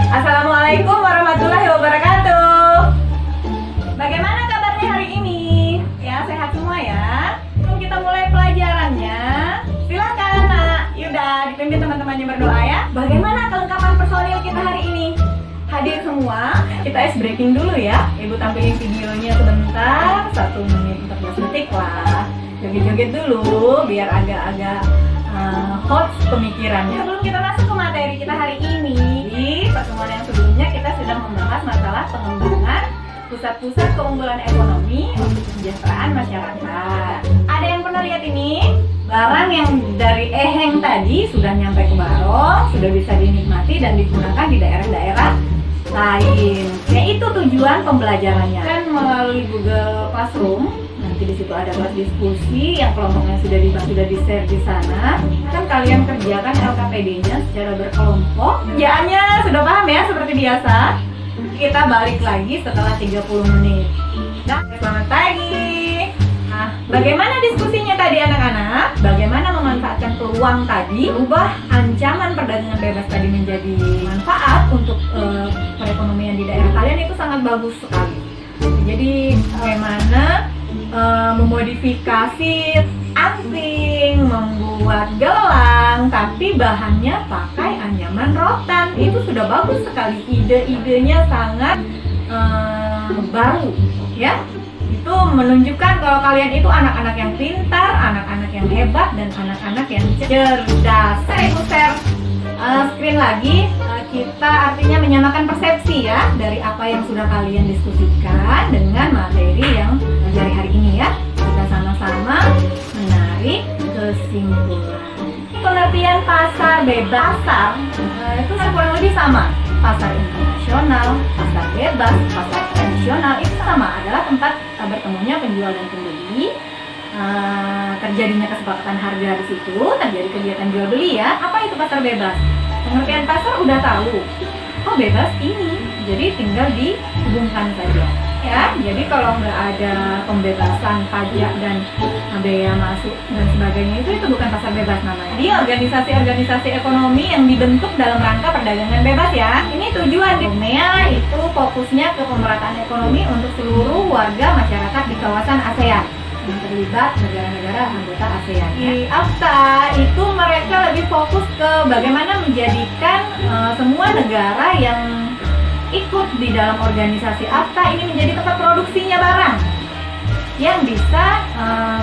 Assalamualaikum warahmatullahi wabarakatuh. Bagaimana kabarnya hari ini? Ya, sehat semua ya. Sebelum kita mulai pelajarannya, silakan Nak Yuda dipimpin teman-temannya berdoa ya. Bagaimana kelengkapan personil kita hari ini? Hadir semua, kita ice breaking dulu ya. Ibu tampilin videonya sebentar, 1 menit 14 detik lah. Joget-joget dulu biar agak-agak hot pemikirannya. Sebelum kita masuk ke materi kita hari ini, di pertemuan yang sebelumnya kita sudah membahas masalah pengembangan pusat-pusat keunggulan ekonomi untuk kesejahteraan masyarakat. Ada yang pernah lihat ini? Barang yang dari Eheng tadi sudah nyampe ke Barong, sudah bisa dinikmati dan digunakan di daerah-daerah lain. Yaitu tujuan pembelajarannya kan melalui Google Classroom. Nanti di situ ada kelas diskusi yang kelompoknya sudah di-share di sana. Kan kalian kerjakan LKPD-nya secara berkelompok. Kerjaannya sudah paham ya seperti biasa. Kita balik lagi setelah 30 menit. Nah, selamat pagi. Nah, bagaimana diskusinya tadi anak-anak? Bagaimana memanfaatkan peluang tadi, ubah ancaman perdagangan bebas tadi menjadi manfaat untuk perekonomian di daerah kalian itu sangat bagus sekali. Jadi bagaimana memodifikasi anting, membuat gelang, tapi bahannya pakai anyaman rotan. Itu sudah bagus sekali, ide-idenya sangat baru ya. Itu menunjukkan kalau kalian itu anak-anak yang pintar, anak-anak yang hebat, dan anak-anak yang cerdas. Saya share screen lagi. Kita artinya menyamakan persepsi ya dari apa yang sudah kalian diskusikan dengan materi yang dari hari ini ya. Kita sama-sama menarik kesimpulan. Pengertian pasar bebas itu kurang lebih sama. Pasar internasional, pasar bebas, pasar tradisional itu sama, adalah tempat bertemunya penjual dan pembeli. Terjadinya kesepakatan harga di situ, terjadi kegiatan jual beli ya. Apa itu pasar bebas? Pengertian pasar udah tahu. Oh, bebas ini, jadi tinggal dihubungkan saja ya. Jadi kalau nggak ada pembebasan pajak dan bea masuk dan sebagainya, itu bukan pasar bebas namanya. Di organisasi-organisasi ekonomi yang dibentuk dalam rangka perdagangan bebas ya. Ini tujuan UMEA itu fokusnya ke pemerataan ekonomi untuk seluruh warga masyarakat di kawasan ASEAN yang terlibat negara-negara anggota ASEAN. Di AFTA itu mereka lebih fokus ke bagaimana menjadikan semua negara yang ikut di dalam organisasi AFTA ini menjadi tempat produksinya barang yang bisa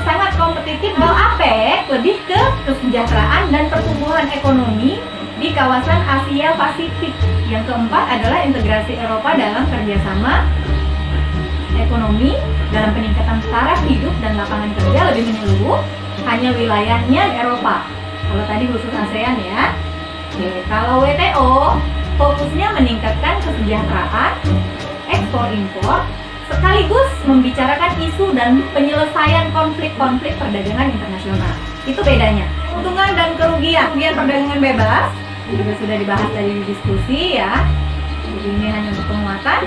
sangat kompetitif. Kalau APEC lebih ke kesejahteraan dan pertumbuhan ekonomi di kawasan Asia Pasifik. Yang keempat adalah integrasi Eropa dalam kerjasama ekonomi dalam peningkatan taraf hidup dan lapangan kerja lebih menyeluruh, hanya wilayahnya Eropa. Kalau tadi khusus ASEAN ya. Oke, kalau WTO fokusnya meningkatkan kesejahteraan, ekspor impor, sekaligus membicarakan isu dan penyelesaian konflik-konflik perdagangan internasional. Itu bedanya. Keuntungan dan kerugian perdagangan bebas juga sudah dibahas tadi di diskusi ya. Jadi ini hanya untuk penguatan.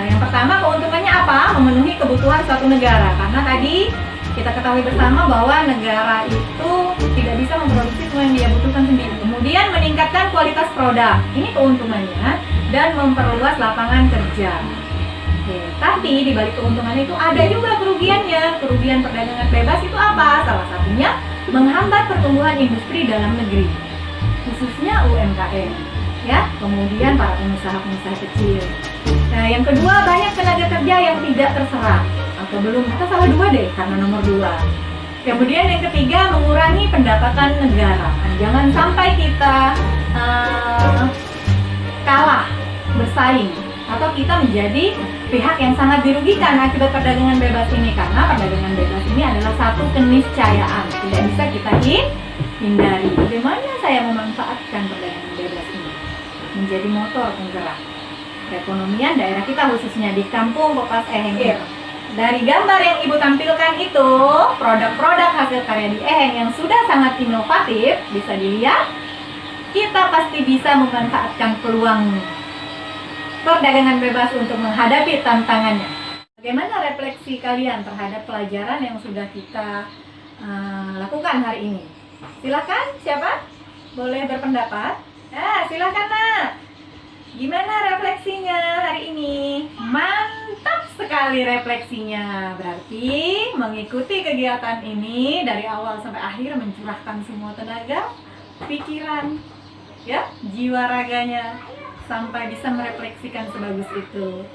Yang pertama, keuntungannya apa? Memenuhi kebutuhan suatu negara. Karena tadi kita ketahui bersama bahwa negara itu tidak bisa memproduksi semua yang dia butuhkan sendiri. Kemudian meningkatkan kualitas produk. Ini keuntungannya. Dan memperluas lapangan kerja. Oke, tapi di balik keuntungan itu ada juga kerugiannya. Kerugian perdagangan bebas itu apa? Salah satunya menghambat pertumbuhan industri dalam negeri, khususnya UMKM. Ya, kemudian para pengusaha-pengusaha kecil. Nah, yang kedua, banyak tenaga kerja yang tidak terserap atau belum, kita salah dua deh karena nomor 2. Kemudian yang ketiga, mengurangi pendapatan negara. Nah, jangan sampai kita kalah bersaing atau kita menjadi pihak yang sangat dirugikan akibat perdagangan bebas ini, karena perdagangan bebas ini adalah satu keniscayaan, tidak bisa kita hindari. Bagaimana saya memanfaatkan perdagangan bebas ini menjadi motor penggerak perekonomian daerah kita, khususnya di kampung Popas Eheng. Dari gambar yang Ibu tampilkan itu, produk-produk hasil karya di Eheng yang sudah sangat inovatif, bisa dilihat, kita pasti bisa memanfaatkan peluang perdagangan bebas untuk menghadapi tantangannya. Bagaimana refleksi kalian terhadap pelajaran yang sudah kita lakukan hari ini? Silakan, siapa? Boleh berpendapat? Silakan Nak. Gimana refleksinya hari ini? Mantap sekali refleksinya. Berarti mengikuti kegiatan ini dari awal sampai akhir mencurahkan semua tenaga, pikiran, ya, jiwa raganya sampai bisa merefleksikan sebagus itu.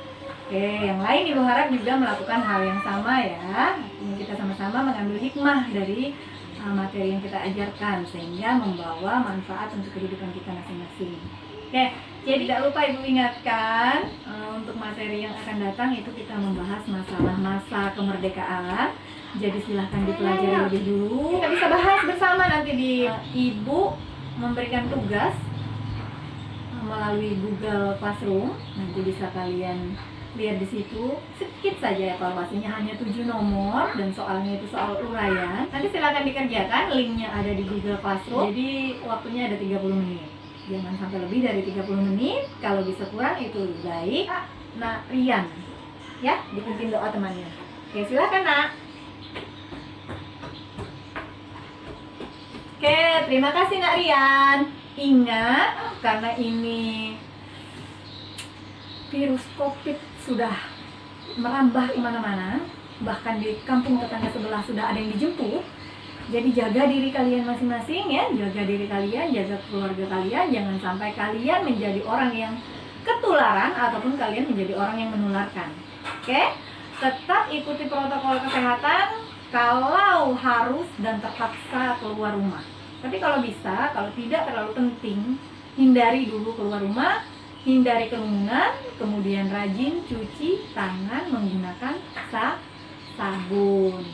Oke, yang lain Ibu harap juga melakukan hal yang sama ya. Kita sama-sama mengambil hikmah dari materi yang kita ajarkan sehingga membawa manfaat untuk kehidupan kita masing-masing. Oke, jadi tidak lupa Ibu ingatkan untuk materi yang akan datang itu kita membahas masalah masa kemerdekaan. Jadi silahkan dipelajari lebih dulu. Kita bisa bahas bersama nanti di Ibu memberikan tugas melalui Google Classroom. Nanti bisa kalian lihat di situ. Sedikit saja evaluasinya, hanya 7 nomor dan soalnya itu soal uraian. Nanti silahkan dikerjakan, linknya ada di Google Classroom. Jadi waktunya ada 30 menit. Jangan sampai lebih dari 30 menit. Kalau bisa kurang itu lebih baik. Nah, Rian, ya, dipimpin doa temannya. Oke, silakan Nak. Oke, terima kasih Nak Rian. Ingat, karena ini virus COVID sudah merambah kemana-mana, bahkan di kampung tetangga sebelah sudah ada yang dijemput. Jadi jaga diri kalian masing-masing ya, jaga diri kalian, jaga keluarga kalian, jangan sampai kalian menjadi orang yang ketularan ataupun kalian menjadi orang yang menularkan. Oke? Tetap ikuti protokol kesehatan kalau harus dan terpaksa keluar rumah. Tapi kalau bisa, kalau tidak terlalu penting, hindari dulu keluar rumah, hindari kerumunan, kemudian rajin cuci tangan menggunakan sabun.